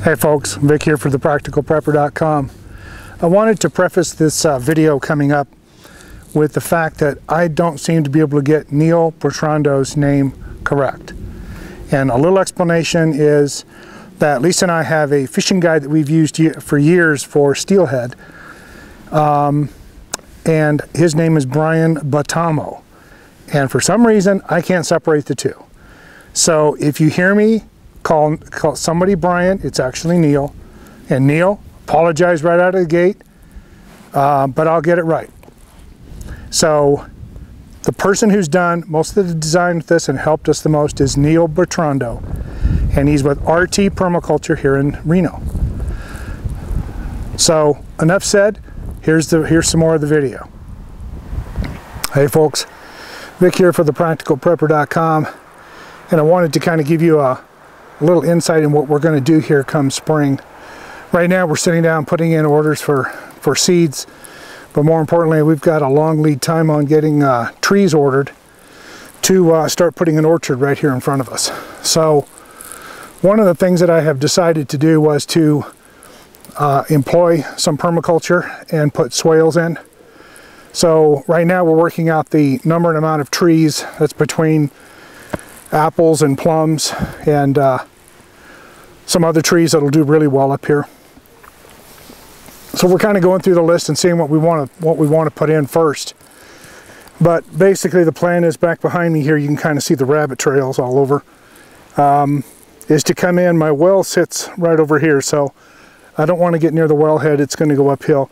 Hey folks, Vic here for thepracticalprepper.com. I wanted to preface this video coming up with the fact that I don't seem to be able to get Neil Bertrando's name correct. And a little explanation is that Lisa and I have a fishing guide that we've used for years for steelhead. And his name is Brian Batamo. And for some reason, I can't separate the two. So if you hear me call somebody Brian, it's actually Neil. And Neil, apologize right out of the gate, but I'll get it right. So the person who's done most of the design with this and helped us the most is Neil Bertrando. And he's with RT Permaculture here in Reno. So enough said, here's some more of the video. Hey folks, Vic here for thepracticalprepper.com, and I wanted to kind of give you a little insight in what we're going to do here come spring. Right now we're sitting down putting in orders for seeds, but more importantly we've got a long lead time on getting trees ordered to start putting an orchard right here in front of us. So one of the things that I have decided to do was to employ some permaculture and put swales in. So right now we're working out the number and amount of trees that's between apples and plums and some other trees that'll do really well up here. So we're kind of going through the list and seeing what we want to put in first. But basically the plan is, back behind me here you can kind of see the rabbit trails all over, is to come in. My well sits right over here, so I don't want to get near the wellhead. It's going to go uphill.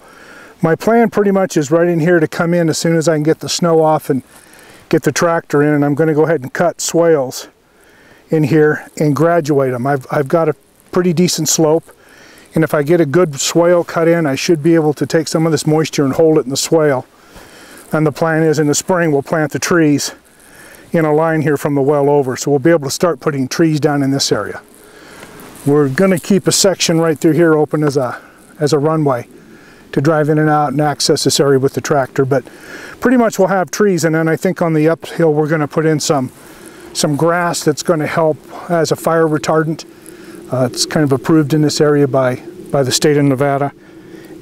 My plan pretty much is right in here to come in as soon as I can get the snow off and get the tractor in, and I'm going to go ahead and cut swales in here and graduate them. I've got a pretty decent slope, and if I get a good swale cut in, I should be able to take some of this moisture and hold it in the swale. And the plan is in the spring we'll plant the trees in a line here from the well over, so we'll be able to start putting trees down in this area. We're going to keep a section right through here open as a runway to drive in and out and access this area with the tractor, but pretty much we'll have trees. And then I think on the uphill we're going to put in some grass that's going to help as a fire retardant. It's kind of approved in this area by the state of Nevada,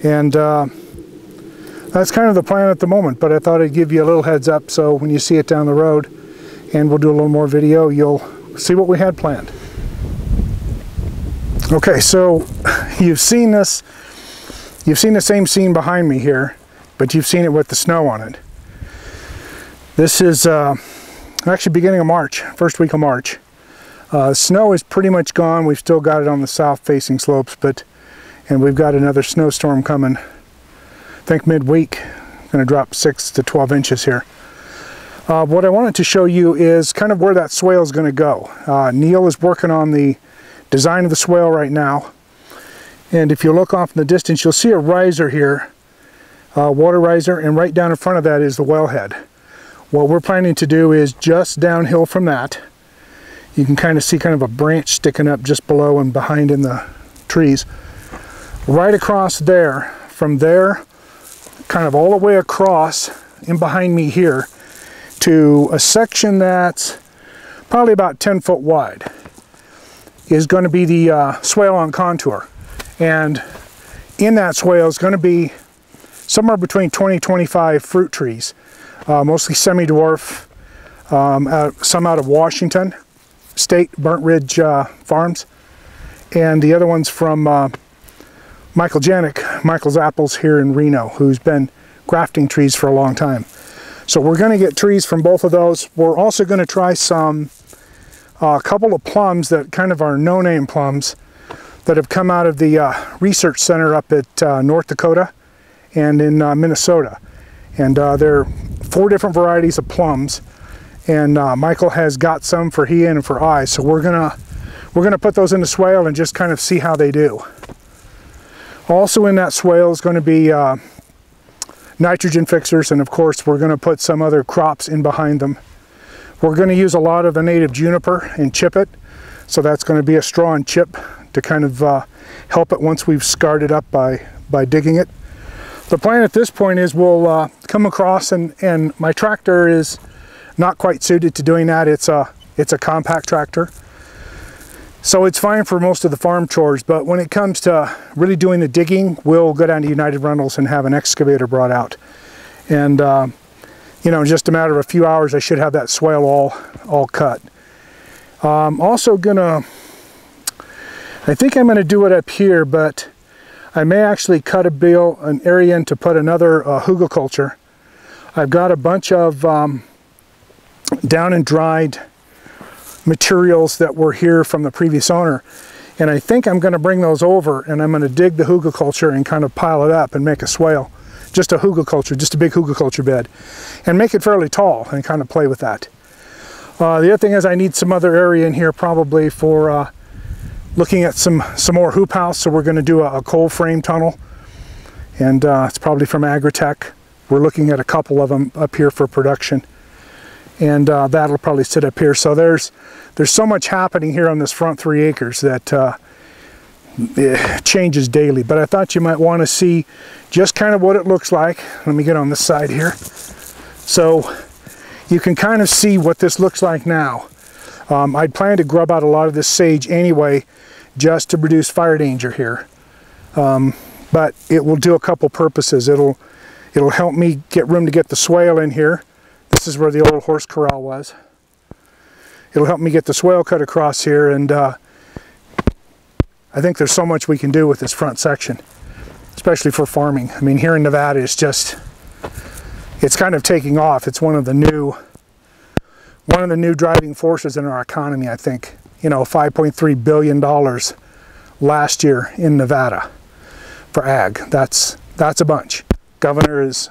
and that's kind of the plan at the moment. But I thought I'd give you a little heads up, so when you see it down the road and we'll do a little more video, you'll see what we had planned. Okay, so you've seen this. You've seen the same scene behind me here, but you've seen it with the snow on it. This is actually beginning of March, first week of March. Snow is pretty much gone. We've still got it on the south facing slopes, and we've got another snowstorm coming. I think midweek, going to drop 6 to 12 inches here. What I wanted to show you is kind of where that swale is going to go. Neil is working on the design of the swale right now. And if you look off in the distance, you'll see a riser here, water riser, and right down in front of that is the wellhead. What we're planning to do is just downhill from that. You can kind of see kind of a branch sticking up just below and behind in the trees. Right across there, from there, kind of all the way across in behind me here to a section that's probably about 10 foot wide is going to be the swale on contour. And in that swale is going to be somewhere between 20 and 25 fruit trees, mostly semi-dwarf, some out of Washington State, Burnt Ridge Farms, and the other one's from Michael Janik, Michael's Apples here in Reno, who's been grafting trees for a long time. So we're going to get trees from both of those. We're also going to try a couple of plums that kind of are no-name plums that have come out of the research center up at North Dakota and in Minnesota. And there are 4 different varieties of plums, and Michael has got some for he and for I. So we're gonna put those in the swale and just kind of see how they do. Also in that swale is going to be nitrogen fixers, and of course we're going to put some other crops in behind them. We're going to use a lot of the native juniper and chip it, so that's going to be a straw and chip to kind of help it once we've scarred it up by digging it. The plan at this point is we'll come across, and my tractor is not quite suited to doing that. It's a compact tractor. So it's fine for most of the farm chores, but when it comes to really doing the digging, we'll go down to United Rentals and have an excavator brought out. And you know, in just a matter of a few hours, I should have that swale all cut. Also gonna, I think I'm gonna do it up here, but I may actually cut an area in to put another hugelkultur. I've got a bunch of down and dried materials that were here from the previous owner, and I think I'm going to bring those over, and I'm going to dig the hugelkultur and kind of pile it up and make a swale, just a hugelkultur, just a big hugelkultur bed, and make it fairly tall and kind of play with that. The other thing is I need some other area in here probably for looking at some more hoop house, so we're going to do a coal frame tunnel, and it's probably from Agritech. We're looking at a couple of them up here for production. And that'll probably sit up here. So there's so much happening here on this front 3 acres that it changes daily. But I thought you might want to see just kind of what it looks like. Let me get on this side here. So you can kind of see what this looks like now. I'd planned to grub out a lot of this sage anyway, just to reduce fire danger here. But it will do a couple purposes. It'll help me get room to get the swale in here. This is where the old horse corral was. It'll help me get the swale cut across here, and I think there's so much we can do with this front section, especially for farming. I mean, here in Nevada, it's kind of taking off. It's one of the new driving forces in our economy, I think. You know, $5.3 billion last year in Nevada for ag. That's a bunch. Governor is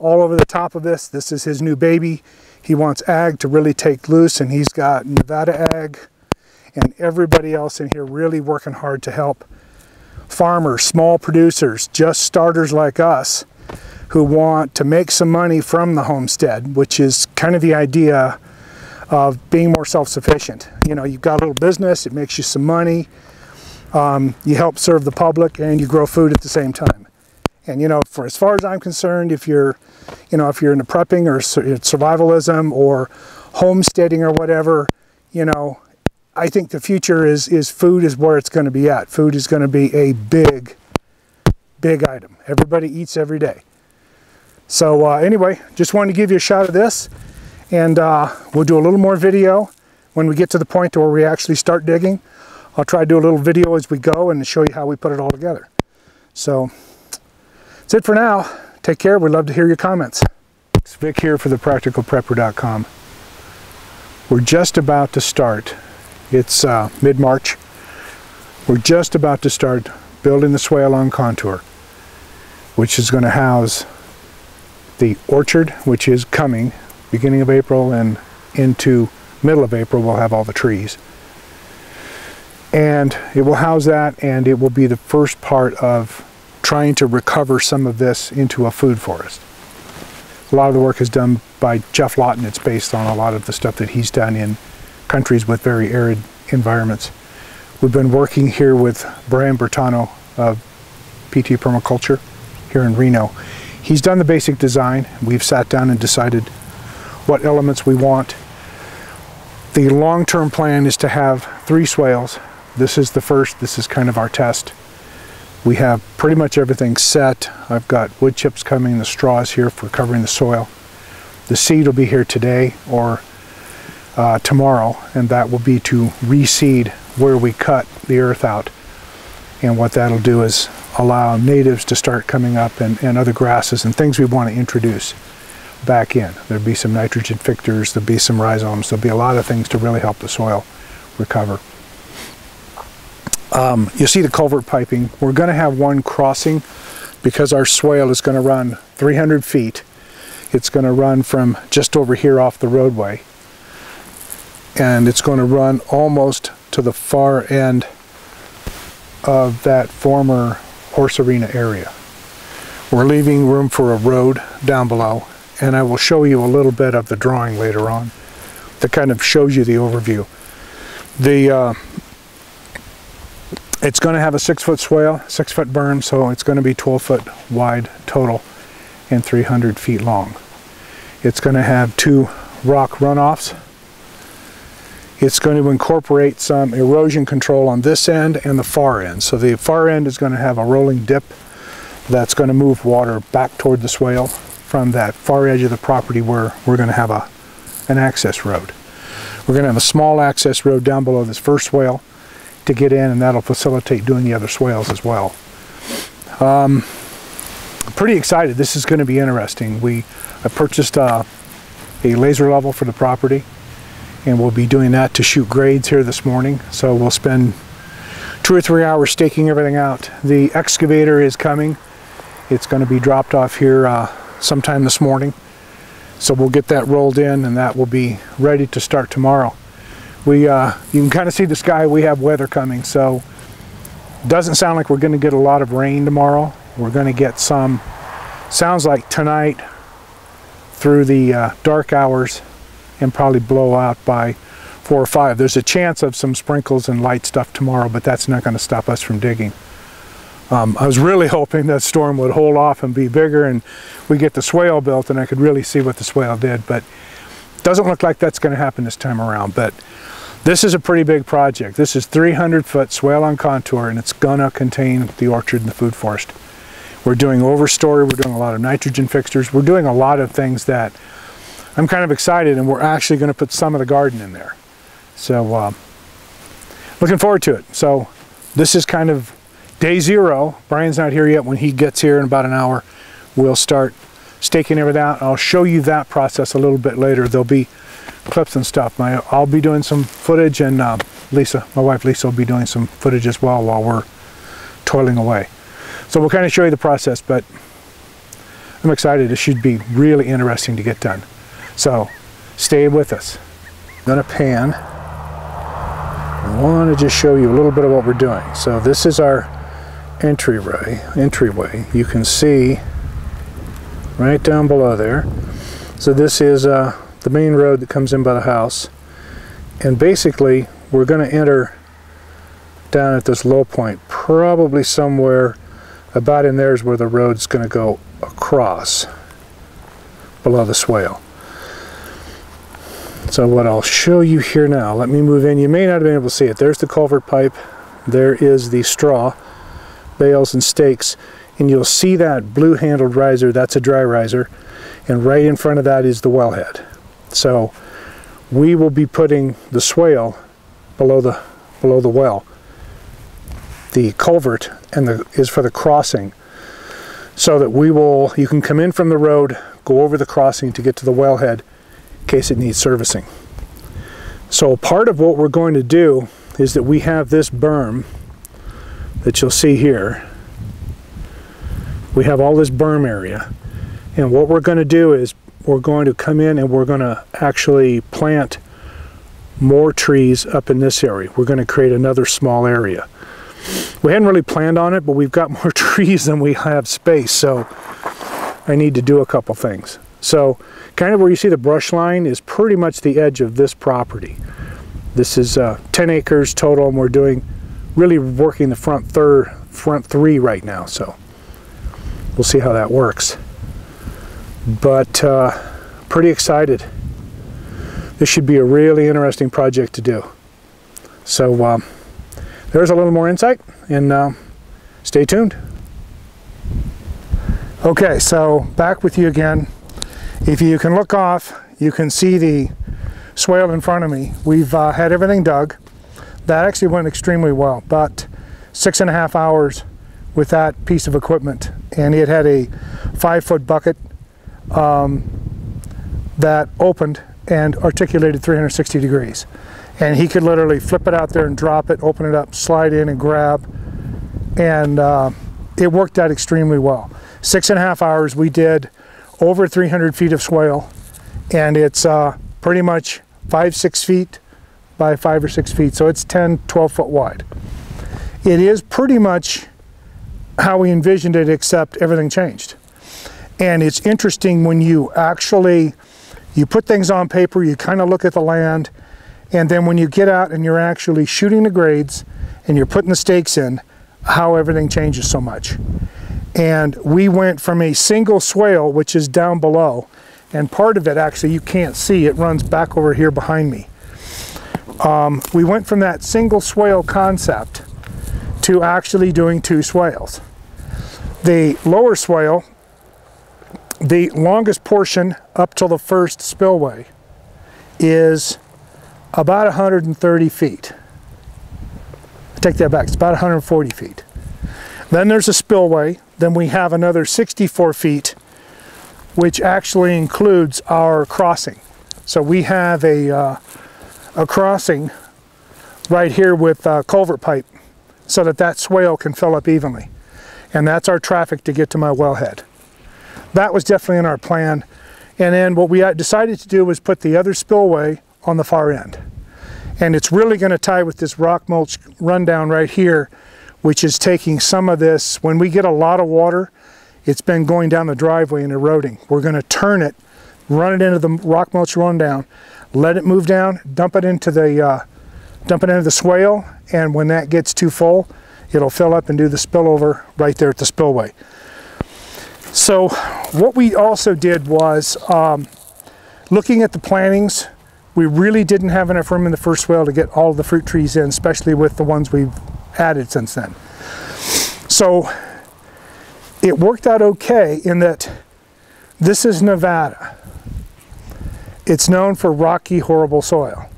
all over the top of this. This is his new baby. He wants ag to really take loose, and he's got Nevada Ag and everybody else in here really working hard to help farmers, small producers, just starters like us who want to make some money from the homestead, which is kind of the idea of being more self-sufficient. You know, you've got a little business, it makes you some money, you help serve the public, and you grow food at the same time. And you know, for as far as I'm concerned, if you're into prepping or survivalism or homesteading or whatever, you know, I think the future is food is where it's going to be at. Food is going to be a big item. Everybody eats every day. So anyway, just wanted to give you a shot of this, and we'll do a little more video when we get to the point where we actually start digging. I'll try to do a little video as we go and show you how we put it all together. So that's it for now. Take care. We'd love to hear your comments. It's Vic here for thepracticalprepper.com. We're just about to start. It's mid-March. We're just about to start building the swale on contour, which is going to house the orchard, which is coming beginning of April, and into middle of April we'll have all the trees. And it will house that, and it will be the first part of trying to recover some of this into a food forest. A lot of the work is done by Jeff Lawton. It's based on a lot of the stuff that he's done in countries with very arid environments. We've been working here with Brian Bertano of PT Permaculture here in Reno. He's done the basic design. We've sat down and decided what elements we want. The long-term plan is to have 3 swales. This is the first. This is kind of our test. We have pretty much everything set. I've got wood chips coming, the straws here for covering the soil. The seed will be here today or tomorrow, and that will be to reseed where we cut the earth out. And what that'll do is allow natives to start coming up, and other grasses and things we want to introduce back in. There'll be some nitrogen fixers, there'll be some rhizomes, there'll be a lot of things to really help the soil recover. You'll see the culvert piping. We're going to have one crossing because our swale is going to run 300 feet. It's going to run from just over here off the roadway, and it's going to run almost to the far end of that former horse arena area. We're leaving room for a road down below, and I will show you a little bit of the drawing later on that kind of shows you the overview. It's going to have a 6-foot swale, 6-foot berm, so it's going to be 12-foot wide total and 300 feet long. It's going to have 2 rock runoffs, It's going to incorporate some erosion control on this end and the far end. So the far end is going to have a rolling dip that's going to move water back toward the swale from that far edge of the property where we're going to have an access road. We're going to have a small access road down below this first swale to get in, and that'll facilitate doing the other swales as well. Pretty excited. This is going to be interesting. I purchased a laser level for the property, and we'll be doing that to shoot grades here this morning. So we'll spend 2 or 3 hours staking everything out. The excavator is coming. It's going to be dropped off here sometime this morning. So we'll get that rolled in, and that will be ready to start tomorrow. You can kind of see the sky. We have weather coming, so it doesn't sound like we're going to get a lot of rain tomorrow. We're going to get some, sounds like tonight through the dark hours, and probably blow out by 4 or 5. There's a chance of some sprinkles and light stuff tomorrow, but that's not going to stop us from digging. I was really hoping that storm would hold off and be bigger and we get the swale built and I could really see what the swale did, but it doesn't look like that's going to happen this time around. But this is a pretty big project. This is 300-foot swale on contour, and it's going to contain the orchard and the food forest. We're doing overstory, we're doing a lot of nitrogen fixtures, we're doing a lot of things that I'm kind of excited, and we're actually going to put some of the garden in there. So looking forward to it. So this is kind of day 0. Brian's not here yet. When he gets here in about an hour, we'll start staking everything out. I'll show you that process a little bit later. There'll be clips and stuff. I'll be doing some footage, and Lisa, my wife Lisa, will be doing some footage as well while we're toiling away. So we'll kind of show you the process, but I'm excited. It should be really interesting to get done. So stay with us. I'm gonna pan. I want to just show you a little bit of what we're doing. So this is our entryway. You can see right down below there. So this is the main road that comes in by the house, and basically we're going to enter down at this low point, probably somewhere about in there is where the road's going to go across below the swale. So what I'll show you here now, let me move in. You may not have been able to see it. There's the culvert pipe. There is the straw, bales and stakes, and you'll see that blue handled riser. That's a dry riser, and right in front of that is the wellhead. So we will be putting the swale below the well. The culvert is for the crossing, so that you can come in from the road, go over the crossing to get to the wellhead in case it needs servicing. So part of what we're going to do is that we have this berm that you'll see here. We have all this berm area, and what we're going to do is we're going to come in and we're going to actually plant more trees up in this area. We're going to create another small area. We hadn't really planned on it, but we've got more trees than we have space, so I need to do a couple things. So kind of where you see the brush line is pretty much the edge of this property. This is 10 acres total, and we're really working the front 3 right now, so we'll see how that works. But pretty excited. This should be a really interesting project to do. So there's a little more insight, and stay tuned. Okay, so back with you again. If you can look off, you can see the swale in front of me. We've had everything dug. That actually went extremely well, about 6.5 hours with that piece of equipment. And it had a 5-foot bucket that opened and articulated 360 degrees. And he could literally flip it out there and drop it, open it up, slide in and grab. And it worked out extremely well. 6.5 hours, we did over 300 feet of swale, and it's pretty much 5-6 feet by 5 or 6 feet, so it's 10-12 foot wide. It is pretty much how we envisioned it, except everything changed. And it's interesting when you put things on paper, you kind of look at the land, and then when you get out and you're actually shooting the grades and you're putting the stakes in, how everything changes so much. And we went from a single swale, which is down below, and part of it actually you can't see, it runs back over here behind me. We went from that single swale concept to actually doing 2 swales. The lower swale, the longest portion up till the first spillway, is about 130 feet. I take that back, it's about 140 feet. Then there's a spillway, then we have another 64 feet, which actually includes our crossing. So we have a crossing right here with culvert pipe so that swale can fill up evenly. And that's our traffic to get to my wellhead. That was definitely in our plan. And then what we decided to do was put the other spillway on the far end. And it's really going to tie with this rock mulch rundown right here, which is taking some of this. When we get a lot of water, it's been going down the driveway and eroding. We're going to turn it, run it into the rock mulch rundown, let it move down, dump it into the swale, and when that gets too full, it'll fill up and do the spillover right there at the spillway. So what we also did was, looking at the plantings, we really didn't have enough room in the first swale to get all the fruit trees in, especially with the ones we've added since then. So it worked out okay in that this is Nevada. It's known for rocky, horrible soil.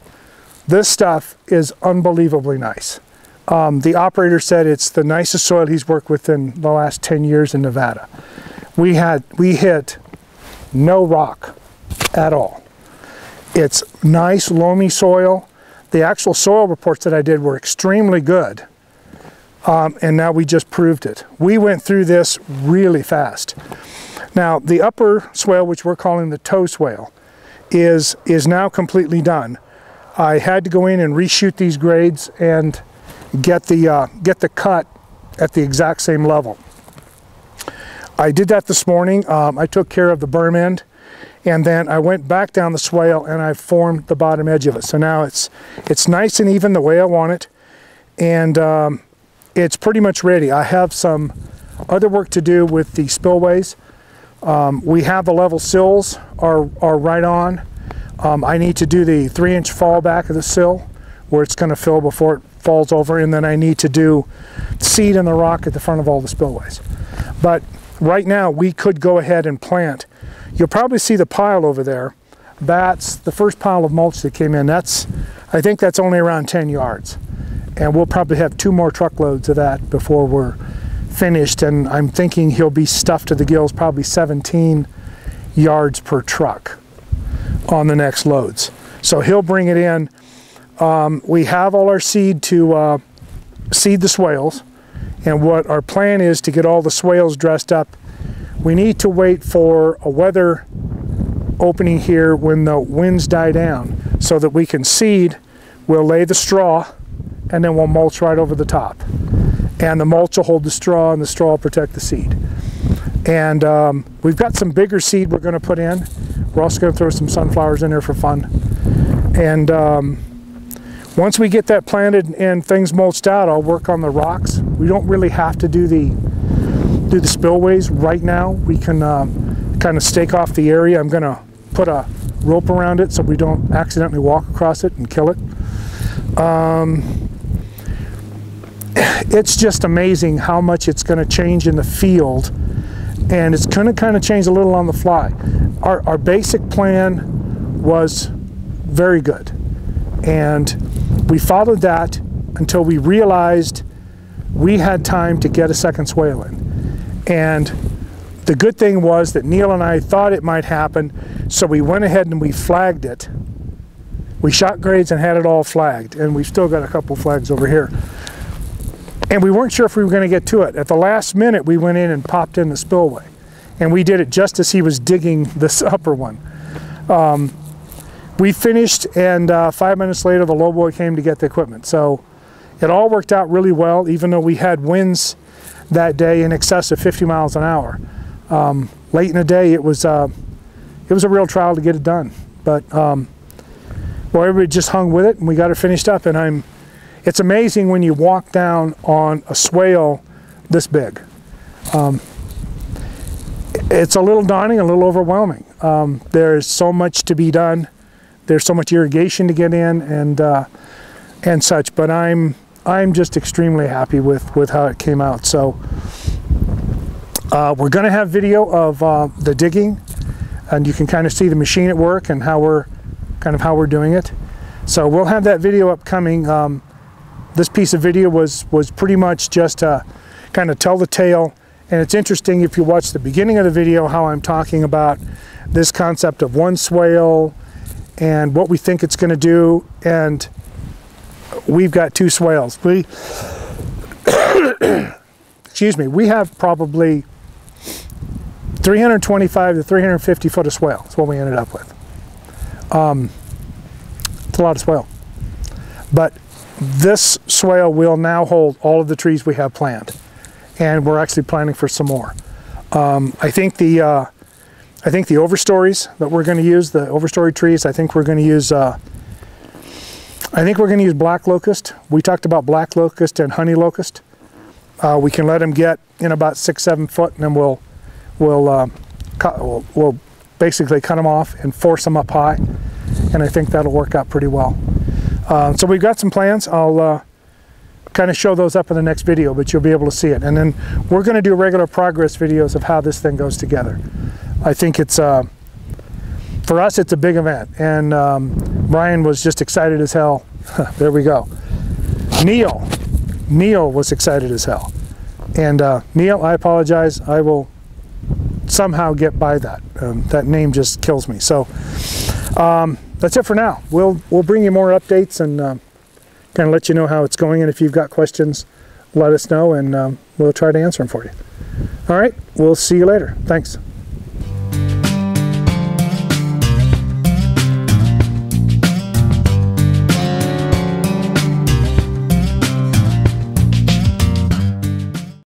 This stuff is unbelievably nice. The operator said it's the nicest soil he's worked with in the last 10 years in Nevada. We hit no rock at all. It's nice, loamy soil. The actual soil reports that I did were extremely good. And now we just proved it. We went through this really fast. Now, the upper swale, which we're calling the toe swale, is now completely done. I had to go in and reshoot these grades and get the cut at the exact same level. I did that this morning. I took care of the berm end, and then I went back down the swale and I formed the bottom edge of it. So now it's nice and even the way I want it, and it's pretty much ready. I have some other work to do with the spillways. We have the level sills are right on. I need to do the 3-inch fall back of the sill where it's going to fill before it falls over, and then I need to do seed in the rock at the front of all the spillways. But right now we could go ahead and plant. You'll probably see the pile over there. That's the first pile of mulch that came in. I think that's only around 10 yards. And we'll probably have 2 more truckloads of that before we're finished, and I'm thinking he'll be stuffed to the gills, probably 17 yards per truck on the next loads. So he'll bring it in. We have all our seed to seed the swales, and what our plan is to get all the swales dressed up. We need to wait for a weather opening here when the winds die down so that we can seed. We'll lay the straw and then we'll mulch right over the top. And the mulch will hold the straw and the straw will protect the seed. And we've got some bigger seed we're going to put in. We're also going to throw some sunflowers in there for fun. And once we get that planted and things mulched out, I'll work on the rocks. We don't really have to do the spillways right now. We can kind of stake off the area. I'm going to put a rope around it so we don't accidentally walk across it and kill it. It's just amazing how much it's going to change in the field, and it's going to kind of change a little on the fly. Our basic plan was very good, and we followed that until we realized we had time to get a second swale in. And the good thing was that Neil and I thought it might happen, so we went ahead and we flagged it. We shot grades and had it all flagged, and we've still got a couple flags over here. And we weren't sure if we were going to get to it. At the last minute, we went in and popped in the spillway. And we did it just as he was digging this upper one. We finished, and 5 minutes later, the lowboy came to get the equipment. So it all worked out really well, even though we had winds that day in excess of 50 miles an hour. Late in the day, it was a real trial to get it done. But well, everybody just hung with it, and we got it finished up. And it's amazing when you walk down on a swale this big. It's a little daunting, a little overwhelming. There's so much to be done. There's so much irrigation to get in, and and such, but I'm just extremely happy with how it came out. So we're going to have video of the digging, and you can kind of see the machine at work and how we're doing it. So we'll have that video upcoming. This piece of video was pretty much just to kind of tell the tale, and it's interesting if you watch the beginning of the video how I'm talking about this concept of one swale and what we think it's going to do, and we've got 2 swales. Excuse me, we have probably 325 to 350 foot of swale. That's what we ended up with. It's a lot of swale. But this swale will now hold all of the trees we have planned, and we're actually planning for some more. I think the overstories that we're going to use, the overstory trees, I think we're going to use black locust. We talked about black locust and honey locust. We can let them get in about 6-7 foot, and then we'll basically cut them off and force them up high, and I think that'll work out pretty well. So we've got some plans. I'll kind of show those up in the next video, but you'll be able to see it. And then we're going to do regular progress videos of how this thing goes together. I think it's, for us, it's a big event, and Brian was just excited as hell. There we go. Neil was excited as hell. And Neil, I apologize. I will somehow get by that. That name just kills me. So that's it for now. We'll bring you more updates and kind of let you know how it's going. And if you've got questions, let us know, and we'll try to answer them for you. All right, we'll see you later. Thanks.